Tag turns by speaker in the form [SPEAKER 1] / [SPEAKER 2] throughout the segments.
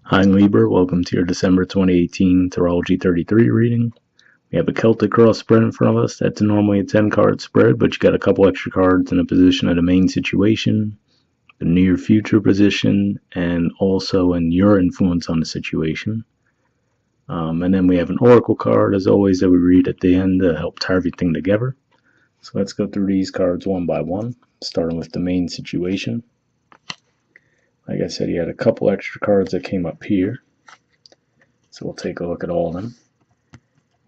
[SPEAKER 1] Hi Libra, welcome to your December 2018 Tarology 33 reading. We have a Celtic cross spread in front of us. That's normally a 10 card spread, but you got a couple extra cards in a position of the main situation, the near future position, and also in your influence on the situation. And then we have an oracle card, as always, that we read at the end to help tie everything together. So let's go through these cards one by one, starting with the main situation. Like I said, you had a couple extra cards that came up here. So we'll take a look at all of them.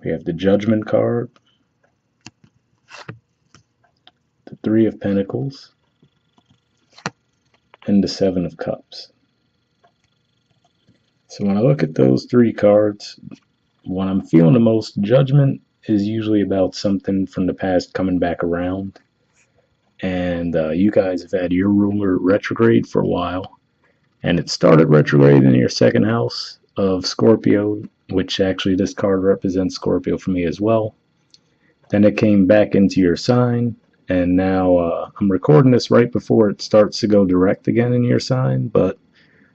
[SPEAKER 1] We have the Judgment card, the Three of Pentacles, and the Seven of Cups. So when I look at those three cards, when I'm feeling the most, Judgment is usually about something from the past coming back around. And you guys have had your ruler retrograde for a while. And it started retrograde in your second house of Scorpio, which actually this card represents Scorpio for me as well. Then it came back into your sign, and now I'm recording this right before it starts to go direct again in your sign, but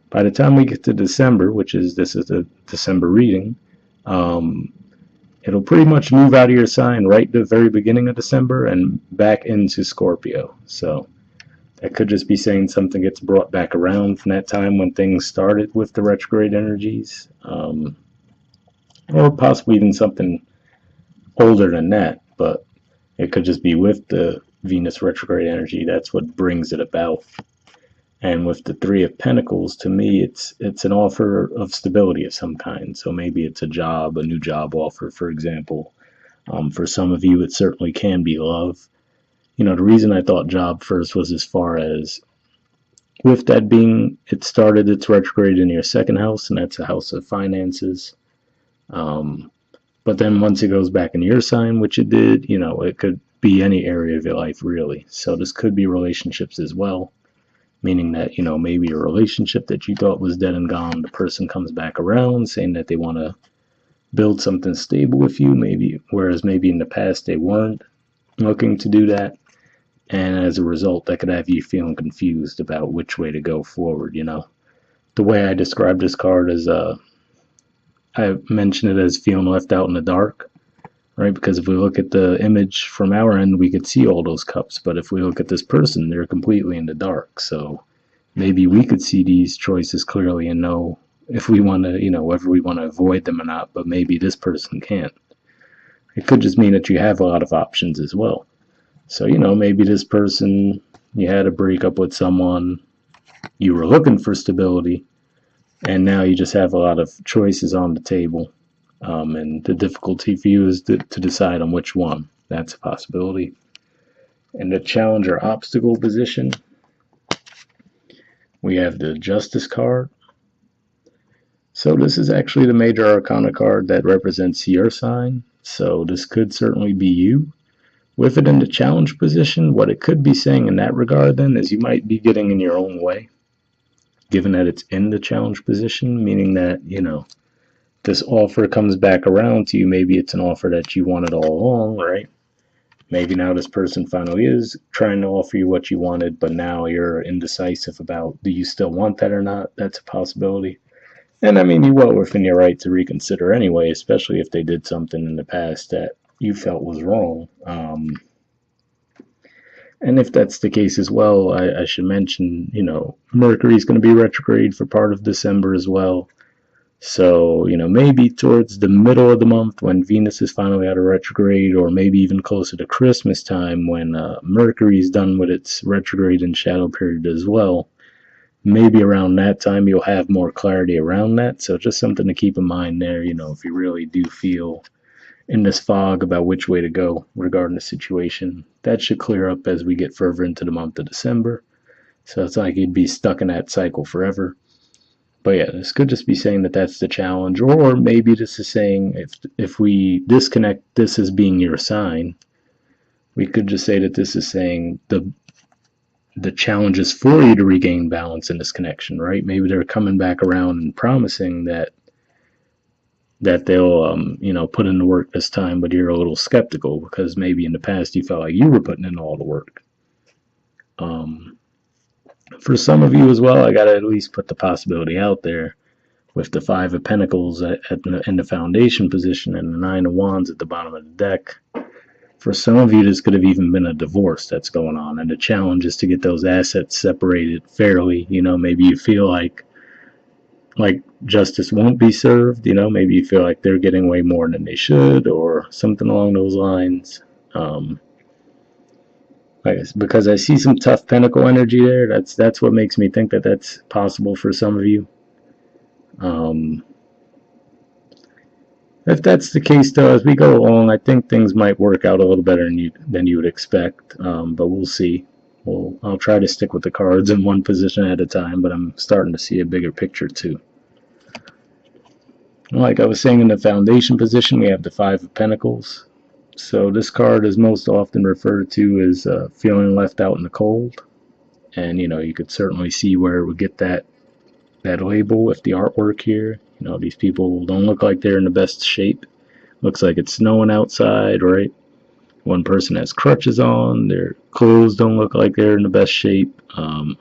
[SPEAKER 1] by the time we get to December, this is a December reading, it'll pretty much move out of your sign right at the very beginning of December and back into Scorpio. So that could just be saying something gets brought back around from that time when things started with the retrograde energies, or possibly even something older than that, but it could just be with the Venus retrograde energy. That's what brings it about. And with the Three of Pentacles, to me, it's an offer of stability of some kind. So maybe it's a job, a new job offer, for example. For some of you, it certainly can be love. You know, the reason I thought job first was as far as with that being, it started its retrograde in your second house, and that's a house of finances. But then once it goes back in your sign, which it did, you know, it could be any area of your life, really. So this could be relationships as well, meaning that, you know, maybe a relationship that you thought was dead and gone, the person comes back around saying that they want to build something stable with you, whereas maybe in the past they weren't looking to do that. And as a result, that could have you feeling confused about which way to go forward, you know. The way I describe this card is, I mentioned it as feeling left out in the dark, right? Because if we look at the image from our end, we could see all those cups. But if we look at this person, they're completely in the dark. So maybe we could see these choices clearly and know if we want to, you know, whether we want to avoid them or not. But maybe this person can't. It could just mean that you have a lot of options as well. So, you know, maybe this person, you had a breakup with someone, you were looking for stability, and now you just have a lot of choices on the table. And the difficulty for you is to decide on which one. That's a possibility. In the challenge or obstacle position, we have the Justice card. So this is actually the major arcana card that represents your sign. So this could certainly be you. With it in the challenge position, what it could be saying in that regard then is you might be getting in your own way, given that it's in the challenge position, meaning that, you know, this offer comes back around to you. Maybe it's an offer that you wanted all along, right? Maybe now this person finally is trying to offer you what you wanted, but now you're indecisive about, do you still want that or not? That's a possibility. And I mean, you well within your right to reconsider anyway, especially if they did something in the past that you felt was wrong. And if that's the case as well, I should mention, you know, Mercury's going to be retrograde for part of December as well. So, you know, maybe towards the middle of the month when Venus is finally out of retrograde, or maybe even closer to Christmas time when Mercury's done with its retrograde and shadow period as well. Maybe around that time you'll have more clarity around that. So just something to keep in mind there, you know, if you really do feel in this fog about which way to go regarding the situation. That should clear up as we get further into the month of December. So it's like you'd be stuck in that cycle forever. But yeah, this could just be saying that that's the challenge, or maybe this is saying if we disconnect this as being your sign, we could just say that this is saying the challenge is for you to regain balance in this connection, right? Maybe they're coming back around and promising that they'll, you know, put in the work this time, but you're a little skeptical because maybe in the past you felt like you were putting in all the work. For some of you as well, I got to at least put the possibility out there. with the Five of Pentacles in the foundation position and the Nine of Wands at the bottom of the deck. For some of you, this could have even been a divorce that's going on, and the challenge is to get those assets separated fairly. Maybe you feel like justice won't be served. Maybe you feel like they're getting way more than they should, or something along those lines. Because I see some tough pentacle energy there. That's what makes me think that that's possible for some of you. If that's the case, though, as we go along, I think things might work out a little better than you would expect. But we'll see. I'll try to stick with the cards in one position at a time, but I'm starting to see a bigger picture too. Like I was saying, in the foundation position, we have the Five of Pentacles. So this card is most often referred to as feeling left out in the cold. And, you could certainly see where it would get that label with the artwork here. These people don't look like they're in the best shape. Looks like it's snowing outside, right? One person has crutches on. Their clothes don't look like they're in the best shape. I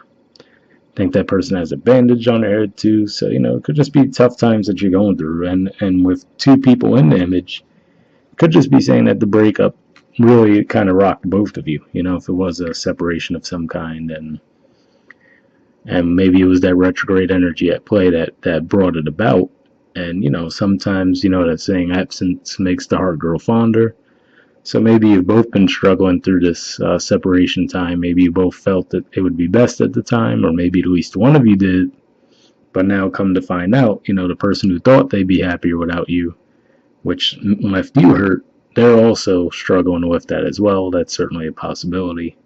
[SPEAKER 1] think that person has a bandage on their head too. So, it could just be tough times that you're going through. And with two people in the image, it could just be saying that the breakup really kind of rocked both of you. If it was a separation of some kind, and maybe it was that retrograde energy at play that brought it about. And, sometimes, that saying, absence makes the heart grow fonder. So maybe you've both been struggling through this separation time. Maybe you both felt that it would be best at the time, or maybe at least one of you did. But now come to find out, the person who thought they'd be happier without you, which left you hurt, they're also struggling with that as well. That's certainly a possibility.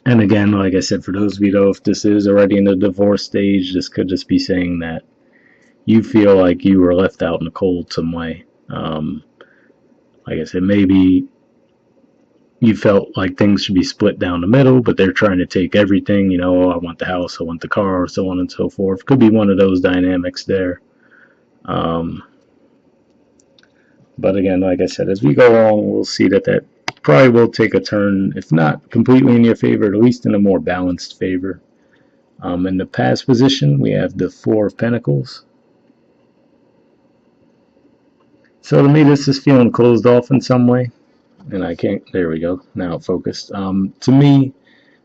[SPEAKER 1] And again, like I said, for those of you, though, if this is already in the divorce stage, this could just be saying that you feel like you were left out in the cold some way. Like I said, maybe you felt like things should be split down the middle, but they're trying to take everything. I want the house, I want the car, so on and so forth. Could be one of those dynamics there. But again, like I said, as we go along, we'll see that probably will take a turn, if not completely in your favor, at least in a more balanced favor. In the past position, we have the Four of Pentacles. So to me, this is feeling closed off in some way. And I can't, there we go, now it focused. To me,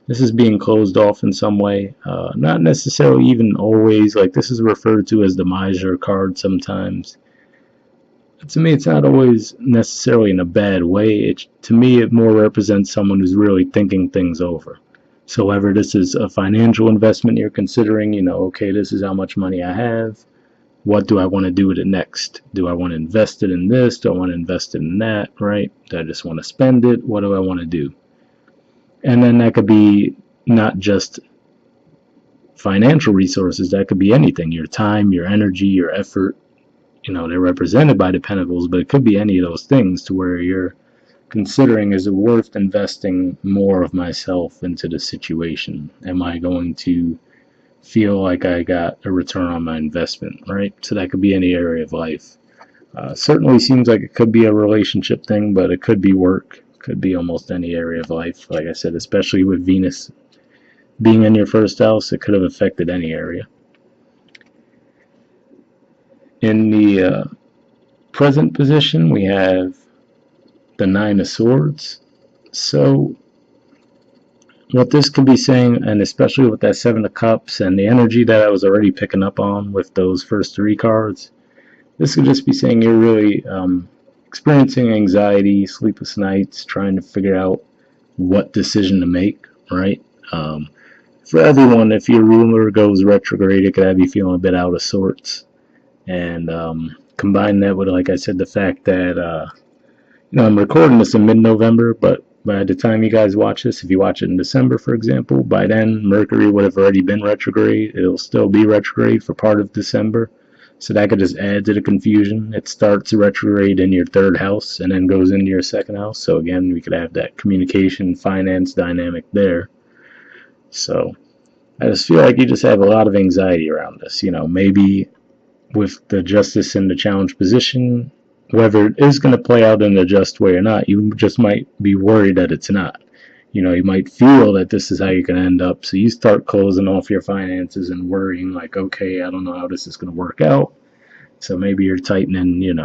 [SPEAKER 1] this is being closed off in some way. Not necessarily even always, like this is referred to as the Miser card sometimes. To me, it's not always necessarily in a bad way. To me, it more represents someone who's really thinking things over. So whether this is a financial investment you're considering, okay, this is how much money I have. What do I want to do with it next? Do I want to invest it in this? Do I want to invest it in that, right? Do I just want to spend it? What do I want to do? And then that could be not just financial resources. That could be anything, your time, your energy, your effort. They're represented by the Pentacles, but it could be any of those things to where you're considering, is it worth investing more of myself into the situation? Am I going to feel like I got a return on my investment, right? So that could be any area of life. Certainly seems like it could be a relationship thing, but it could be work, could be almost any area of life. Like I said, especially with Venus being in your first house, it could have affected any area. In the present position, we have the Nine of Swords. So what this could be saying, and especially with that Seven of Cups and the energy that I was already picking up on with those first three cards, this could just be saying you're really experiencing anxiety, sleepless nights, trying to figure out what decision to make, right? For everyone, if your ruler goes retrograde, it could have you feeling a bit out of sorts. And combine that with, like I said, the fact that I'm recording this in mid-November, but by the time you guys watch this, if you watch it in December, for example, by then Mercury would have already been retrograde. It'll still be retrograde for part of December, so that could just add to the confusion. It starts retrograde in your third house and then goes into your second house. So again, we could have that communication, finance dynamic there. So I just feel like you just have a lot of anxiety around this. Maybe with the Justice in the challenge position, whether it is going to play out in a just way or not, you just might be worried that it's not. you might feel that this is how you're going to end up. So you start closing off your finances and worrying like, okay, I don't know how this is going to work out. So maybe you're tightening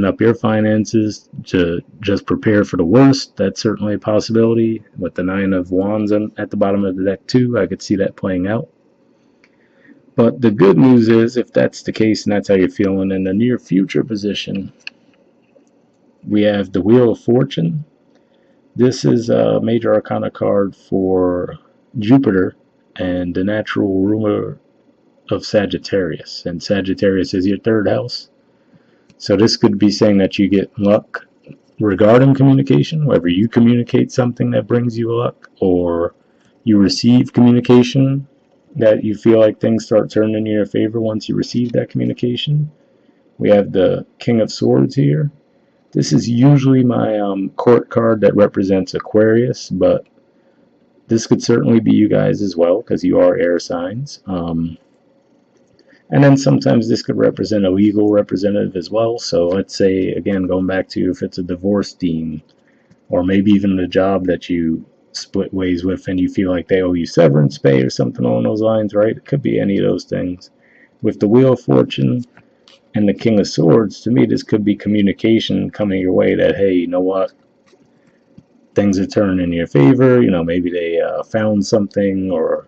[SPEAKER 1] up your finances to just prepare for the worst. That's certainly a possibility. With the Nine of Wands at the bottom of the deck too, I could see that playing out. But the good news is, if that's the case and that's how you're feeling in the near future position, we have the Wheel of Fortune. This is a major arcana card for Jupiter and the natural ruler of Sagittarius. And Sagittarius is your third house. So this could be saying that you get luck regarding communication, whether you communicate something that brings you luck or you receive communication that you feel like things start turning in your favor once you receive that communication. We have the King of Swords here. This is usually my court card that represents Aquarius, but this could certainly be you guys as well because you are air signs. And then sometimes this could represent a legal representative as well. So let's say, again, going back to if it's a divorce theme, or maybe even a job that you split ways with and you feel like they owe you severance pay or something along those lines, right? It could be any of those things. With the Wheel of Fortune and the King of Swords, to me, this could be communication coming your way that, hey, you know what? Things are turning in your favor. Maybe they found something or,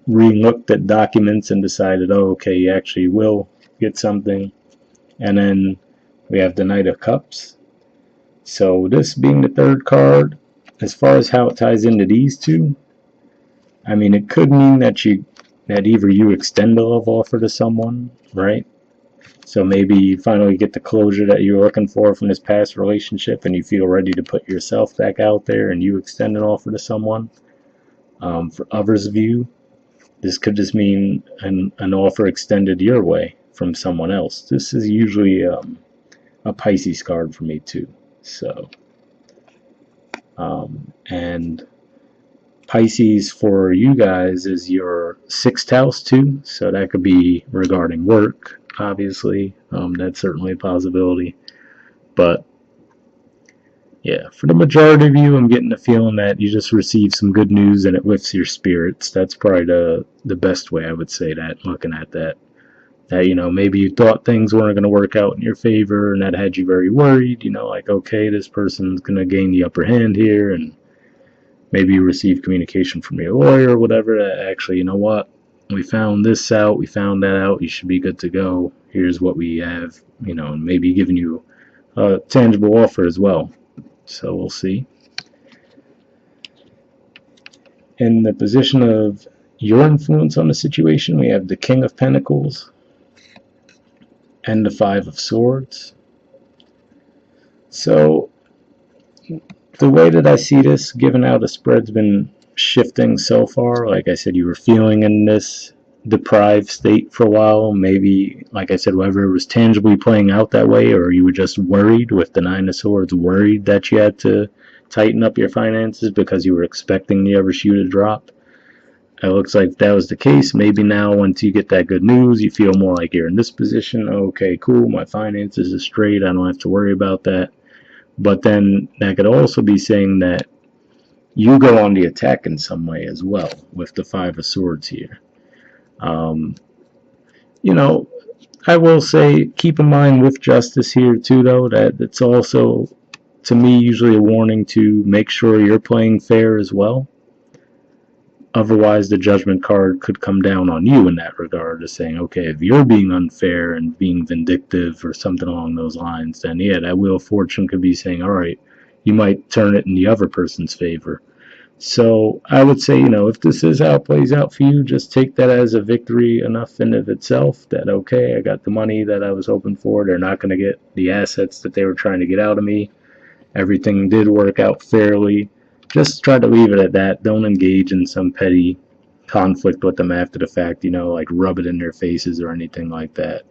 [SPEAKER 1] re-looked at documents and decided, oh, okay, you actually will get something. And then we have the Knight of Cups. So this being the third card, as far as how it ties into these two, I mean, it could mean that either you extend a love offer to someone, right? So maybe you finally get the closure that you're looking for from this past relationship and you feel ready to put yourself back out there and you extend an offer to someone. For others of you, this could just mean an offer extended your way from someone else. This is usually a Pisces card for me too. So, and Pisces for you guys is your sixth house too. So that could be regarding work, obviously. That's certainly a possibility. But yeah, for the majority of you, I'm getting the feeling that you just received some good news and it lifts your spirits. That's probably the best way I would say that, looking at that. That, maybe you thought things weren't going to work out in your favor and that had you very worried, like, okay, this person's going to gain the upper hand here, and maybe you received communication from your lawyer or whatever that actually, you know what, we found this out, we found that out, you should be good to go, here's what we have, and maybe giving you a tangible offer as well. So we'll see. In the position of your influence on the situation, we have the King of Pentacles and the Five of Swords. So the way that I see this, given how the spread's been shifting so far, like I said, you were feeling in this deprived state for a while. Maybe, like I said, whether it was tangibly playing out that way or you were just worried with the Nine of Swords, worried that you had to tighten up your finances because you were expecting the other shoe to drop. It looks like that was the case. Maybe now, once you get that good news, you feel more like you're in this position. Okay, cool, my finances are straight. I don't have to worry about that. But then that could also be saying that you go on the attack in some way as well with the Five of Swords here. I will say, keep in mind with justice here too, though, that it's also, to me, usually a warning to make sure you're playing fair as well. Otherwise, the Judgment card could come down on you in that regard, as saying, okay, if you're being unfair and being vindictive or something along those lines, then yeah, that Wheel of Fortune could be saying, all right, you might turn it in the other person's favor. So I would say, if this is how it plays out for you, just take that as a victory enough in of itself that, okay, I got the money that I was hoping for. They're not going to get the assets that they were trying to get out of me. Everything did work out fairly. Just try to leave it at that. Don't engage in some petty conflict with them after the fact, like rub it in their faces or anything like that.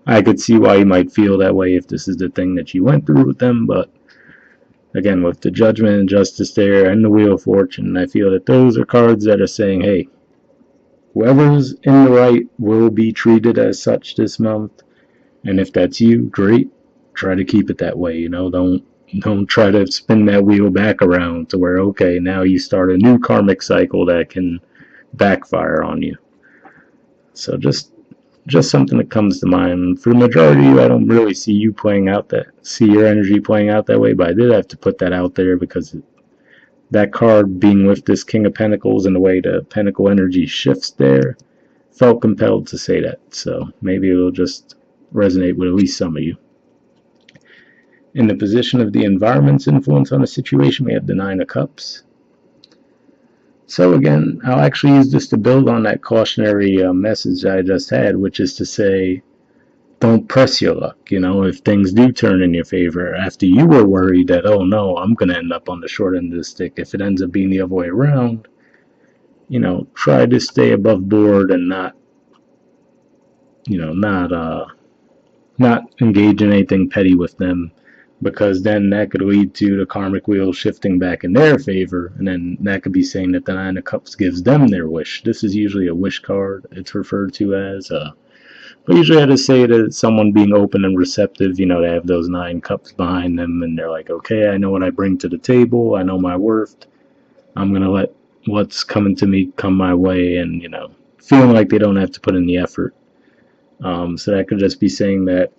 [SPEAKER 1] I could see why you might feel that way if this is the thing that you went through with them, but again, with the Judgment and Justice there and the Wheel of Fortune, I feel that those are cards that are saying, hey, whoever's in the right will be treated as such this month, and if that's you, great. Try to keep it that way, don't Don't try to spin that wheel back around to where, okay, now you start a new karmic cycle that can backfire on you. So just something that comes to mind. For the majority of you, I don't really see your energy playing out that way, but I did have to put that out there because that card being with this King of Pentacles and the way the Pentacle energy shifts there, felt compelled to say that. So maybe it'll just resonate with at least some of you. In the position of the environment's influence on the situation, we have the Nine of Cups. So again, I'll actually use this to build on that cautionary message I just had, which is to say, don't press your luck. If things do turn in your favor, after you were worried that, oh no, I'm going to end up on the short end of the stick, if it ends up being the other way around, try to stay above board and not engage in anything petty with them, because then that could lead to the karmic wheel shifting back in their favor, and then that could be saying that the Nine of Cups gives them their wish. This is usually a wish card, it's referred to as. But usually I just say to someone being open and receptive, they have those 9 cups behind them, and they're like, okay, I know what I bring to the table, I know my worth, I'm going to let what's coming to me come my way, and, feeling like they don't have to put in the effort. So that could just be saying that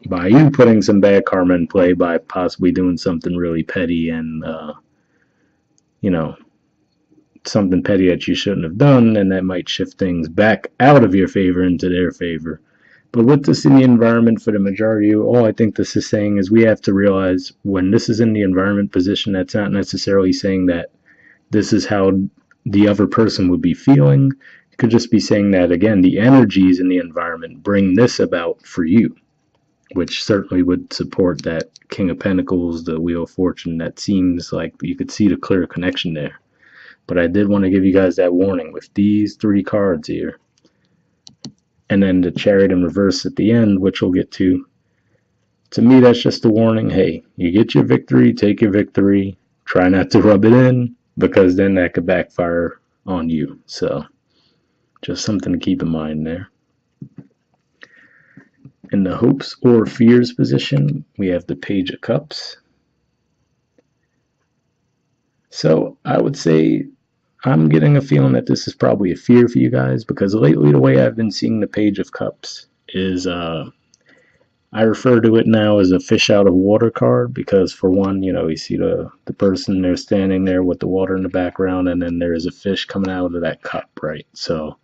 [SPEAKER 1] by you putting some bad karma in play by possibly doing something really petty and, something petty that you shouldn't have done, and that might shift things back out of your favor into their favor. But with this in the environment, for the majority, all I think this is saying is we have to realize when this is in the environment position, that's not necessarily saying that this is how the other person would be feeling. It could just be saying that, again, the energies in the environment bring this about for you, which certainly would support that King of Pentacles, the Wheel of Fortune. That seems like you could see the clear connection there. But I did want to give you guys that warning with these 3 cards here. And then the Chariot in reverse at the end, which we'll get to. To me, that's just a warning. Hey, you get your victory, take your victory. Try not to rub it in, because then that could backfire on you. So, just something to keep in mind there. In the hopes or fears position, we have the Page of Cups. So, I would say I'm getting a feeling that this is probably a fear for you guys, because lately the way I've been seeing the Page of Cups is I refer to it now as a fish out of water card, because for one, you see the person, they're standing there with the water in the background, and then there is a fish coming out of that cup, right? So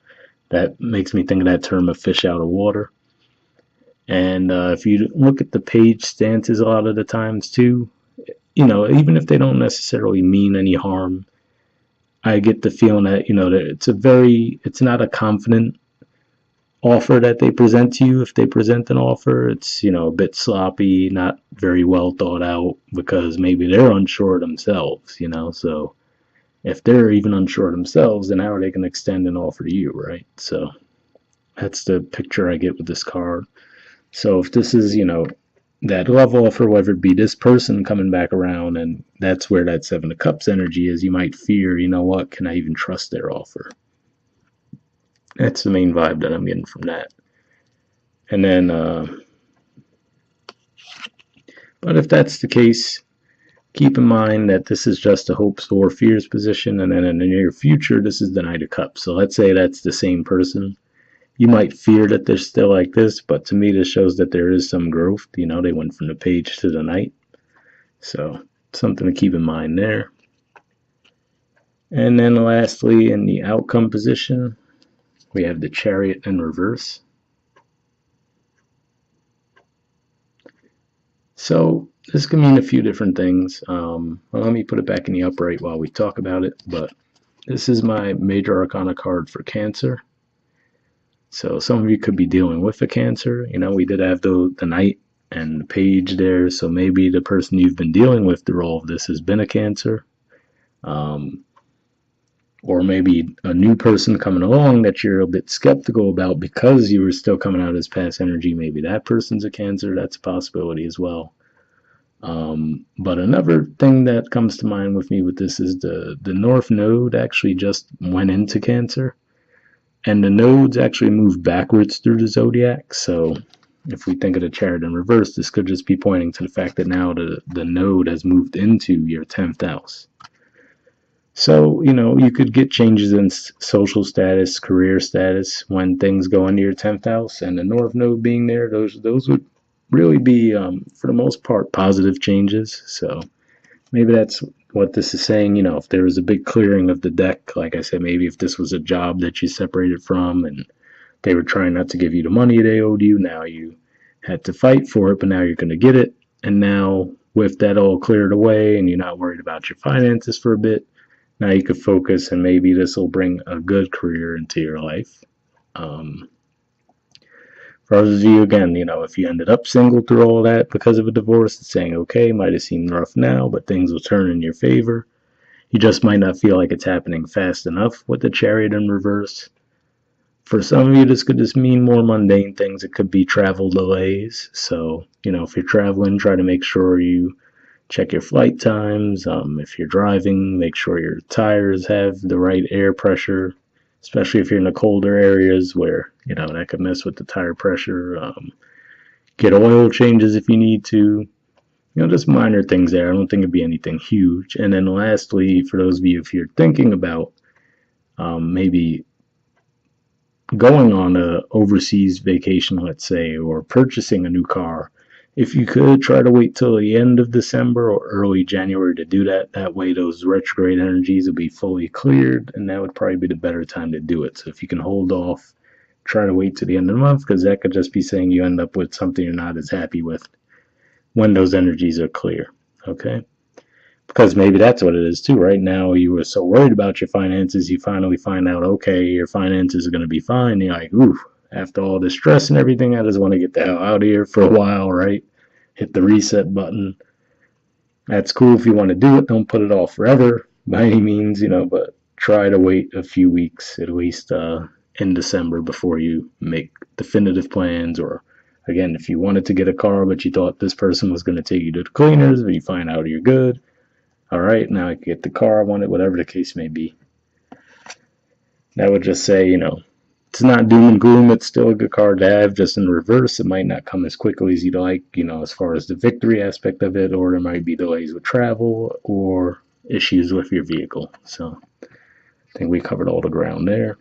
[SPEAKER 1] that makes me think of that term of fish out of water. And if you look at the page stances a lot of the times too, even if they don't necessarily mean any harm, I get the feeling that, that it's not a confident offer that they present to you. If they present an offer, it's, a bit sloppy, not very well thought out, because maybe they're unsure themselves, so if they're even unsure themselves, then how are they going to extend an offer to you, right? So that's the picture I get with this card. So if this is, that love offer, whether it be this person coming back around, and that's where that 7 of Cups energy is, you might fear, what, can I even trust their offer? That's the main vibe that I'm getting from that. And then, but if that's the case, keep in mind that this is just a hopes or fears position, and then in the near future, this is the Knight of Cups. So let's say that's the same person. You might fear that they're still like this, but to me, this shows that there is some growth. They went from the Page to the Knight. So, something to keep in mind there. And then lastly, in the outcome position, we have the Chariot in reverse. So, this can mean a few different things. Well, let me put it back in the upright while we talk about it. But this is my Major Arcana card for Cancer. So some of you could be dealing with a Cancer. We did have the Knight and the Page there, so maybe the person you've been dealing with through all of this has been a Cancer. Or maybe a new person coming along that you're a bit skeptical about because you were still coming out as past energy. Maybe that person's a Cancer. That's a possibility as well. But another thing that comes to mind with me with this is the North Node actually just went into Cancer. And the nodes actually move backwards through the zodiac, so if we think of the chariot in reverse, this could just be pointing to the fact that now the node has moved into your 10th house. So, you could get changes in social status, career status when things go into your 10th house, and the North Node being there, those would really be, for the most part, positive changes. So maybe that's what this is saying. If there was a big clearing of the deck, like I said, maybe if this was a job that you separated from and they were trying not to give you the money they owed you, now you had to fight for it, but now you're going to get it. And now, with that all cleared away and you're not worried about your finances for a bit, now you could focus, and maybe this will bring a good career into your life. For others of you, again, if you ended up single through all that because of a divorce, it's saying, okay, might have seemed rough now, but things will turn in your favor. You just might not feel like it's happening fast enough with the chariot in reverse. For some of you, this could just mean more mundane things. It could be travel delays. So, if you're traveling, try to make sure you check your flight times. If you're driving, make sure your tires have the right air pressure, especially if you're in the colder areas where, that could mess with the tire pressure. Get oil changes if you need to. Just minor things there. I don't think it'd be anything huge. And then lastly, for those of you, if you're thinking about maybe going on a overseas vacation, let's say, or purchasing a new car, if you could try to wait till the end of December or early January to do that, that way those retrograde energies will be fully cleared, and that would probably be the better time to do it. So if you can hold off, try to wait to the end of the month, because that could just be saying you end up with something you're not as happy with when those energies are clear, okay? Because maybe that's what it is too. Right now, you were so worried about your finances, you finally find out, okay, your finances are going to be fine. You're like, ooh, after all this stress and everything, I just want to get the hell out of here for a while, right? Hit the reset button. That's cool if you want to do it. Don't put it off forever by any means, but try to wait a few weeks at least in December before you make definitive plans. Or again, if you wanted to get a car but you thought this person was going to take you to the cleaners, but you find out you're good, all right, now I can get the car I wanted, whatever the case may be. That would just say, it's not doom and gloom. It's still a good card to have, just in reverse. It might not come as quickly as you'd like, as far as the victory aspect of it, or there might be delays with travel or issues with your vehicle. So I think we covered all the ground there.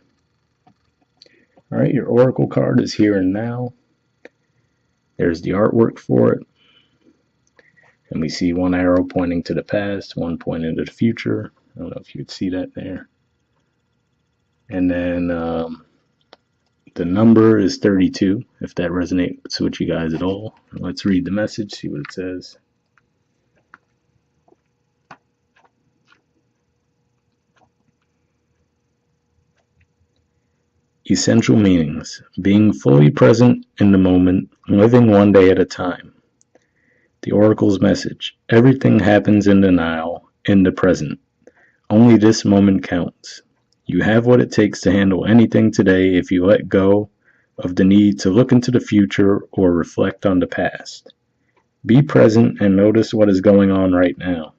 [SPEAKER 1] All right, your Oracle card is here and now. There's the artwork for it. And we see one arrow pointing to the past, one pointing to the future. I don't know if you would see that there. And then the number is 32, if that resonates with you guys at all. Let's read the message, see what it says. Essential meanings: being fully present in the moment, living one day at a time. The Oracle's message: everything happens in the now, in the present. Only this moment counts. You have what it takes to handle anything today if you let go of the need to look into the future or reflect on the past. Be present and notice what is going on right now.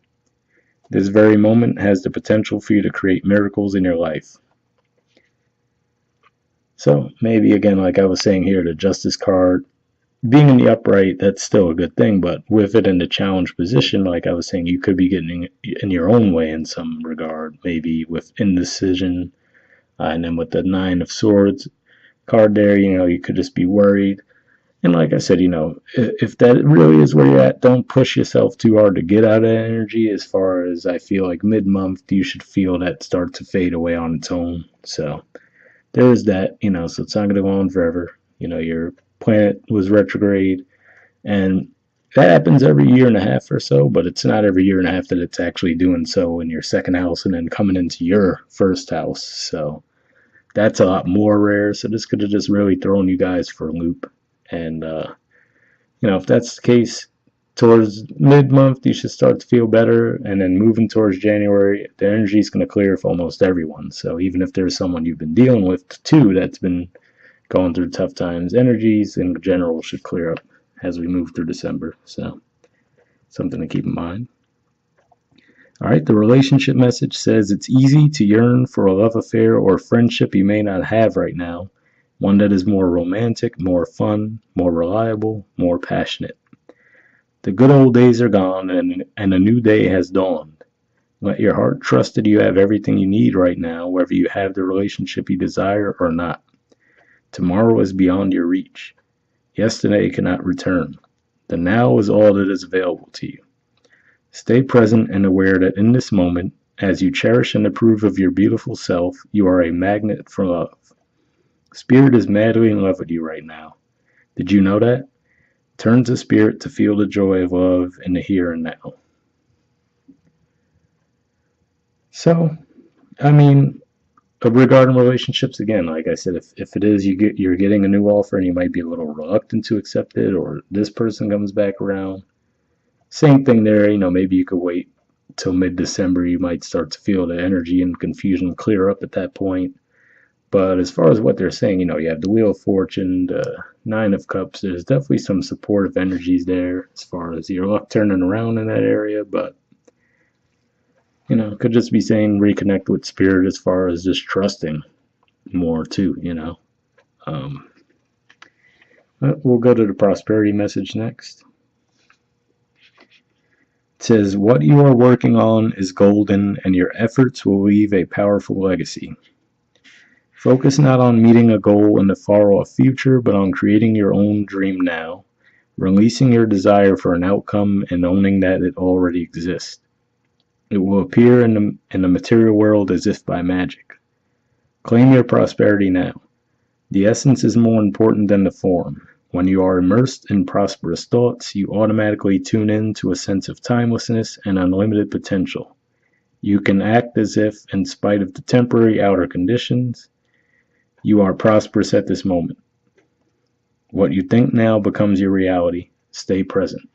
[SPEAKER 1] This very moment has the potential for you to create miracles in your life. So maybe, again, like I was saying here, the Justice card, being in the upright, that's still a good thing, but with it in the challenge position, like I was saying, you could be getting in your own way in some regard, maybe with indecision. And then with the Nine of Swords card there, you could just be worried. And like I said, if that really is where you're at, don't push yourself too hard to get out of that energy. As far as I feel like mid-month, you should feel that start to fade away on its own. So there's that, so it's not going to go on forever. Your planet was retrograde, and that happens every year and a half or so, but it's not every year and a half that it's actually doing so in your second house and then coming into your first house. So that's a lot more rare. So this could have just really thrown you guys for a loop. And, if that's the case, towards mid-month, you should start to feel better. And then moving towards January, the energy is going to clear for almost everyone. So even if there's someone you've been dealing with too that's been going through tough times, energies in general should clear up as we move through December. So something to keep in mind. All right, the relationship message says it's easy to yearn for a love affair or friendship you may not have right now. one that is more romantic, more fun, more reliable, more passionate. The good old days are gone and a new day has dawned. Let your heart trust that you have everything you need right now, whether you have the relationship you desire or not. Tomorrow is beyond your reach. Yesterday cannot return. The now is all that is available to you. Stay present and aware that in this moment, as you cherish and approve of your beautiful self, you are a magnet for love. Spirit is madly in love with you right now. Did you know that? Turn to Spirit to feel the joy of love in the here and now. So, I mean, regarding relationships, again, like I said, if it is you're getting a new offer and you might be a little reluctant to accept it, or this person comes back around, same thing there. Maybe you could wait till mid-December. You might start to feel the energy and confusion clear up at that point. But as far as what they're saying, you have the Wheel of Fortune, the Nine of Cups. There's definitely some supportive energies there as far as your luck turning around in that area. But, could just be saying reconnect with Spirit as far as just trusting more too, We'll go to the prosperity message next. It says, what you are working on is golden and your efforts will leave a powerful legacy. Focus not on meeting a goal in the far-off future, but on creating your own dream now, releasing your desire for an outcome and owning that it already exists. It will appear in the material world as if by magic. Claim your prosperity now. The essence is more important than the form. When you are immersed in prosperous thoughts, you automatically tune in to a sense of timelessness and unlimited potential. You can act as if, in spite of the temporary outer conditions, you are prosperous at this moment. What you think now becomes your reality. Stay present.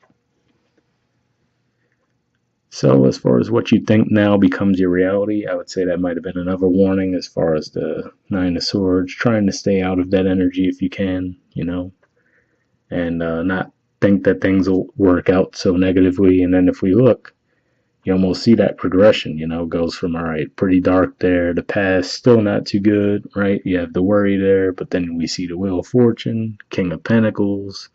[SPEAKER 1] So as far as what you think now becomes your reality, I would say that might have been another warning as far as the Nine of Swords, trying to stay out of that energy if you can, and not think that things will work out so negatively. And then if we look, you almost see that progression, goes from, all right, pretty dark there, the past, still not too good, right? You have the worry there, but then we see the Wheel of Fortune, King of Pentacles,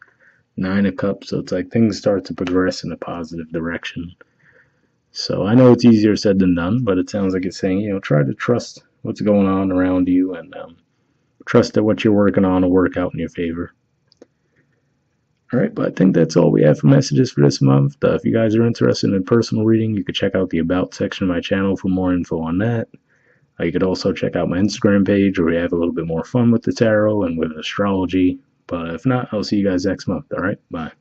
[SPEAKER 1] Nine of Cups. So it's like things start to progress in a positive direction. So I know it's easier said than done, but it sounds like it's saying, try to trust what's going on around you and trust that what you're working on will work out in your favor. All right, but I think that's all we have for messages for this month. If you guys are interested in personal reading, you could check out the About section of my channel for more info on that. You could also check out my Instagram page where we have a little bit more fun with the tarot and with astrology. But if not, I'll see you guys next month. All right, bye.